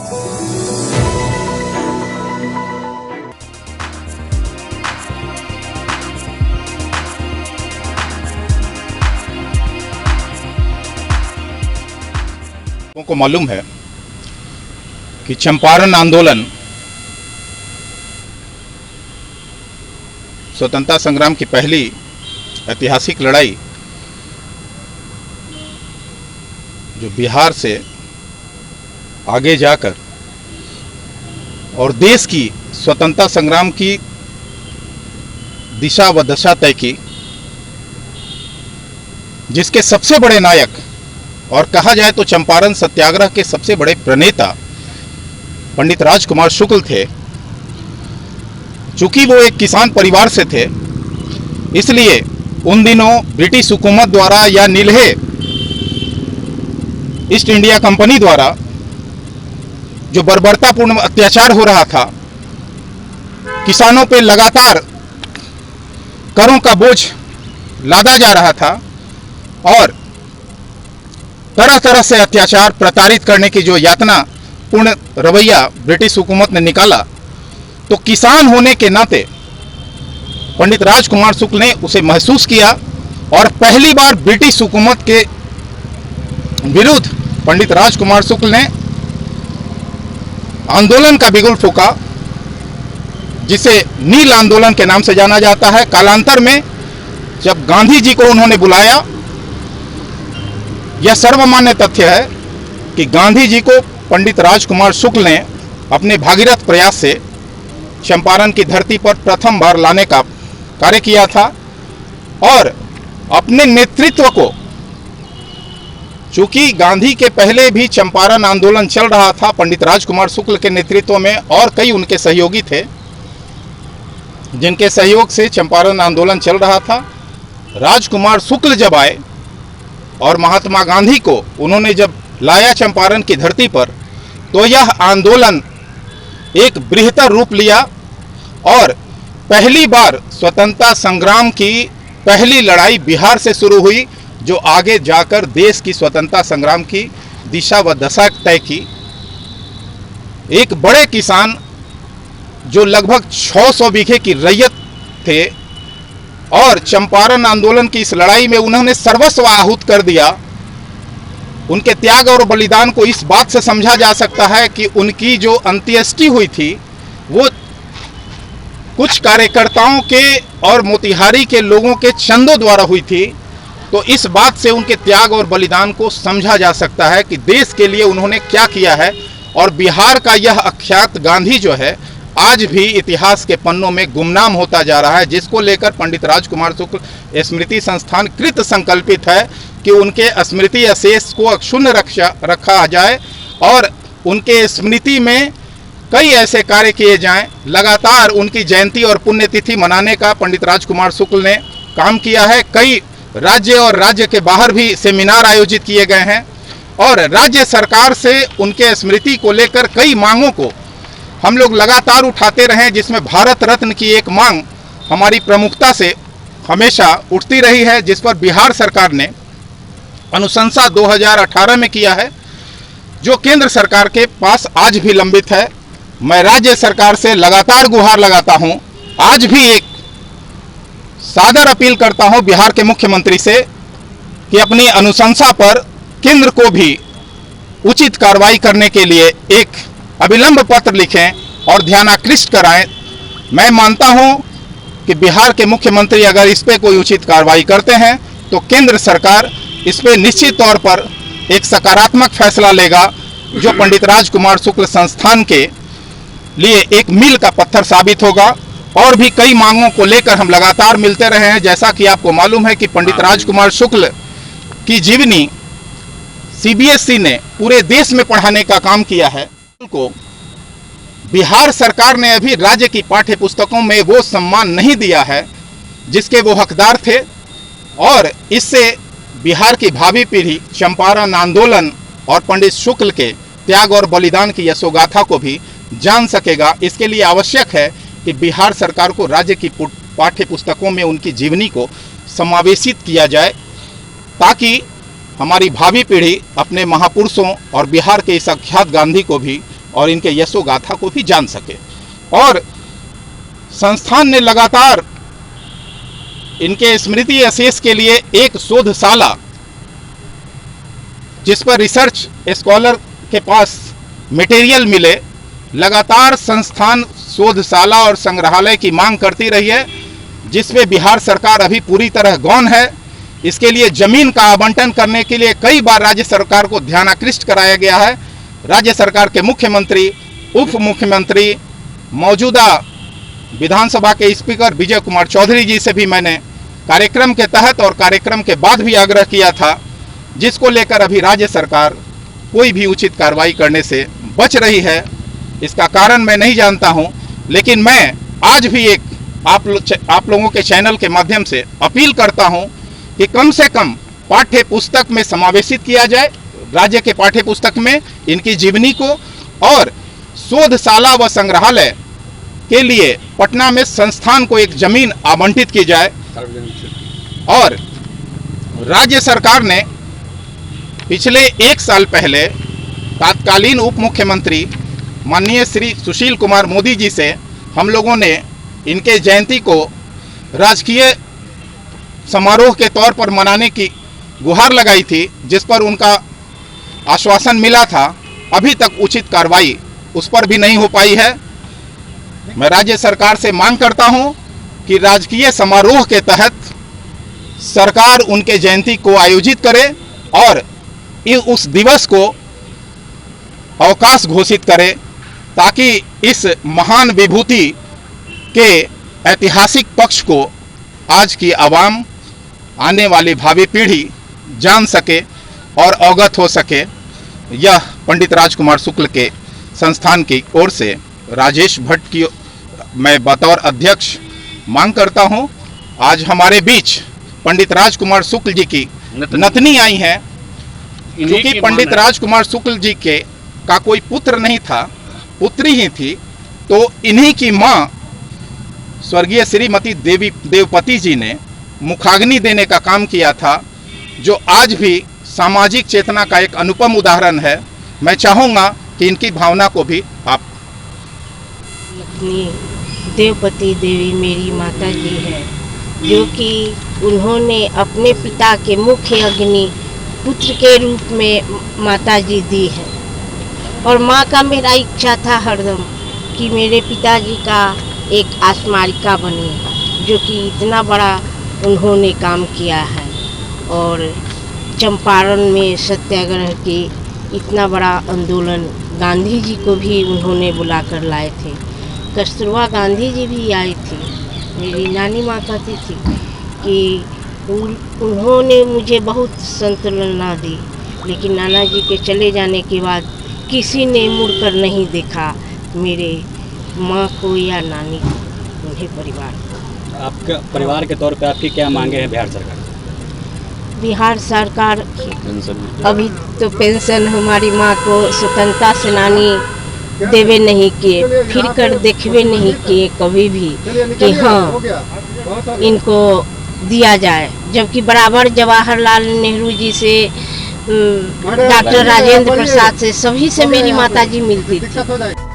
को मालूम है कि चंपारण आंदोलन स्वतंत्रता संग्राम की पहली ऐतिहासिक लड़ाई जो बिहार से आगे जाकर और देश की स्वतंत्रता संग्राम की दिशा व दशा तय की, जिसके सबसे बड़े नायक और कहा जाए तो चंपारण सत्याग्रह के सबसे बड़े प्रणेता पंडित राजकुमार शुक्ल थे। चूंकि वो एक किसान परिवार से थे, इसलिए उन दिनों ब्रिटिश हुकूमत द्वारा या नीलहे ईस्ट इंडिया कंपनी द्वारा जो बर्बरतापूर्ण अत्याचार हो रहा था, किसानों पे लगातार करों का बोझ लादा जा रहा था और तरह तरह से अत्याचार प्रताड़ित करने की जो यातना पूर्ण रवैया ब्रिटिश हुकूमत ने निकाला, तो किसान होने के नाते पंडित राजकुमार शुक्ल ने उसे महसूस किया और पहली बार ब्रिटिश हुकूमत के विरुद्ध पंडित राजकुमार शुक्ल ने आंदोलन का बिगुल फूंका, जिसे नील आंदोलन के नाम से जाना जाता है। कालांतर में जब गांधी जी को उन्होंने बुलाया, यह सर्वमान्य तथ्य है कि गांधी जी को पंडित राजकुमार शुक्ल ने अपने भागीरथ प्रयास से चंपारण की धरती पर प्रथम बार लाने का कार्य किया था और अपने नेतृत्व को, चूंकि गांधी के पहले भी चंपारण आंदोलन चल रहा था पंडित राजकुमार शुक्ल के नेतृत्व में, और कई उनके सहयोगी थे जिनके सहयोग से चंपारण आंदोलन चल रहा था। राजकुमार शुक्ल जब आए और महात्मा गांधी को उन्होंने जब लाया चंपारण की धरती पर, तो यह आंदोलन एक बृहत्तर रूप लिया और पहली बार स्वतंत्रता संग्राम की पहली लड़ाई बिहार से शुरू हुई, जो आगे जाकर देश की स्वतंत्रता संग्राम की दिशा व दशा तय की। एक बड़े किसान जो लगभग 600 बीघे की रैयत थे और चंपारण आंदोलन की इस लड़ाई में उन्होंने सर्वस्व आहूत कर दिया। उनके त्याग और बलिदान को इस बात से समझा जा सकता है कि उनकी जो अंत्येष्टि हुई थी वो कुछ कार्यकर्ताओं के और मोतिहारी के लोगों के चंदों द्वारा हुई थी। तो इस बात से उनके त्याग और बलिदान को समझा जा सकता है कि देश के लिए उन्होंने क्या किया है। और बिहार का यह अख्यात गांधी जो है आज भी इतिहास के पन्नों में गुमनाम होता जा रहा है, जिसको लेकर पंडित राजकुमार शुक्ल स्मृति संस्थान कृत संकल्पित है कि उनके स्मृति अशेष को अक्षुण्ण रखा जाए और उनके स्मृति में कई ऐसे कार्य किए जाएं। लगातार उनकी जयंती और पुण्यतिथि मनाने का पंडित राजकुमार शुक्ल ने काम किया है। कई राज्य और राज्य के बाहर भी सेमिनार आयोजित किए गए हैं और राज्य सरकार से उनके स्मृति को लेकर कई मांगों को हम लोग लगातार उठाते रहे, जिसमें भारत रत्न की एक मांग हमारी प्रमुखता से हमेशा उठती रही है, जिस पर बिहार सरकार ने अनुशंसा 2018 में किया है, जो केंद्र सरकार के पास आज भी लंबित है। मैं राज्य सरकार से लगातार गुहार लगाता हूं, आज भी एक सादर अपील करता हूं बिहार के मुख्यमंत्री से कि अपनी अनुशंसा पर केंद्र को भी उचित कार्रवाई करने के लिए एक अविलंब पत्र लिखें और ध्यानाकृष्ट कराएं। मैं मानता हूं कि बिहार के मुख्यमंत्री अगर इस पे कोई उचित कार्रवाई करते हैं तो केंद्र सरकार इस पे निश्चित तौर पर एक सकारात्मक फैसला लेगा, जो पंडित राजकुमार शुक्ल संस्थान के लिए एक मील का पत्थर साबित होगा। और भी कई मांगों को लेकर हम लगातार मिलते रहे हैं। जैसा कि आपको मालूम है कि पंडित राजकुमार शुक्ल की जीवनी सीबीएसई ने पूरे देश में पढ़ाने का काम किया है। को बिहार सरकार ने अभी राज्य की पाठ्य पुस्तकों में वो सम्मान नहीं दिया है जिसके वो हकदार थे, और इससे बिहार की भावी पीढ़ी चंपारण आंदोलन और पंडित शुक्ल के त्याग और बलिदान की यशोगाथा को भी जान सकेगा। इसके लिए आवश्यक है कि बिहार सरकार को राज्य की पाठ्य पुस्तकों में उनकी जीवनी को समावेशित किया जाए, ताकि हमारी भावी पीढ़ी अपने महापुरुषों और बिहार के इस अख्यात गांधी को भी और इनके यशो गाथा को भी जान सके। और संस्थान ने लगातार इनके स्मृति अवशेष के लिए एक शोधशाला, जिस पर रिसर्च स्कॉलर के पास मटेरियल मिले, लगातार संस्थान शोधशाला और संग्रहालय की मांग करती रही है, जिसमें बिहार सरकार अभी पूरी तरह गौण है। इसके लिए जमीन का आवंटन करने के लिए कई बार राज्य सरकार को ध्यानाकृष्ट कराया गया है। राज्य सरकार के मुख्यमंत्री, उप मुख्यमंत्री, मौजूदा विधानसभा के स्पीकर विजय कुमार चौधरी जी से भी मैंने कार्यक्रम के तहत और कार्यक्रम के बाद भी आग्रह किया था, जिसको लेकर अभी राज्य सरकार कोई भी उचित कार्रवाई करने से बच रही है। इसका कारण मैं नहीं जानता हूं, लेकिन मैं आज भी एक आप लोगों के चैनल के माध्यम से अपील करता हूं कि कम से कम पाठ्य पुस्तक में समावेशित किया जाए, राज्य के पाठ्य पुस्तक में इनकी जीवनी को, और शोधशाला व संग्रहालय के लिए पटना में संस्थान को एक जमीन आवंटित की जाए। और राज्य सरकार ने पिछले 1 साल पहले तत्कालीन उप मुख्यमंत्री माननीय श्री सुशील कुमार मोदी जी से हम लोगों ने इनके जयंती को राजकीय समारोह के तौर पर मनाने की गुहार लगाई थी, जिस पर उनका आश्वासन मिला था। अभी तक उचित कार्रवाई उस पर भी नहीं हो पाई है। मैं राज्य सरकार से मांग करता हूं कि राजकीय समारोह के तहत सरकार उनके जयंती को आयोजित करे और उस दिवस को अवकाश घोषित करे, ताकि इस महान विभूति के ऐतिहासिक पक्ष को आज की आवाम, आने वाली भावी पीढ़ी जान सके और अवगत हो सके। यह पंडित राजकुमार शुक्ल के संस्थान की ओर से राजेश भट्ट की मैं बतौर अध्यक्ष मांग करता हूं। आज हमारे बीच पंडित राजकुमार शुक्ल जी की नतनी आई हैं। क्योंकि पंडित राजकुमार शुक्ल जी का कोई पुत्र नहीं था, पुत्री ही थी, तो इन्हीं की माँ स्वर्गीय श्रीमती देवपति जी ने मुखाग्नि देने का काम किया था, जो आज भी सामाजिक चेतना का एक अनुपम उदाहरण है। मैं चाहूँगा कि इनकी भावना को भी आप। देवपति देवी मेरी माता जी है, जो कि उन्होंने अपने पिता के मुख्य अग्नि पुत्र के रूप में माता जी दी है। और माँ का मेरा इच्छा था हरदम कि मेरे पिताजी का एक स्मारिका बने, जो कि इतना बड़ा उन्होंने काम किया है। और चंपारण में सत्याग्रह के इतना बड़ा आंदोलन, गांधी जी को भी उन्होंने बुला कर लाए थे, कस्तूरबा गांधी जी भी आई थी। मेरी नानी माँ कहती थी कि उन्होंने मुझे बहुत संतुलना दी, लेकिन नाना जी के चले जाने के बाद किसी ने मुड़कर नहीं देखा मेरे माँ को या नानी को, उन्हें परिवार को। आपके परिवार के तौर पे आपकी क्या मांगे हैं बिहार सरकार से? बिहार सरकार अभी तो पेंशन हमारी माँ को स्वतंत्रता सेनानी देवे नहीं किए, फिर कर देखवे नहीं किए कभी भी कि हाँ इनको दिया जाए, जबकि बराबर जवाहरलाल नेहरू जी से, डॉक्टर राजेंद्र प्रसाद से, सभी से मेरी माताजी मिलती थी।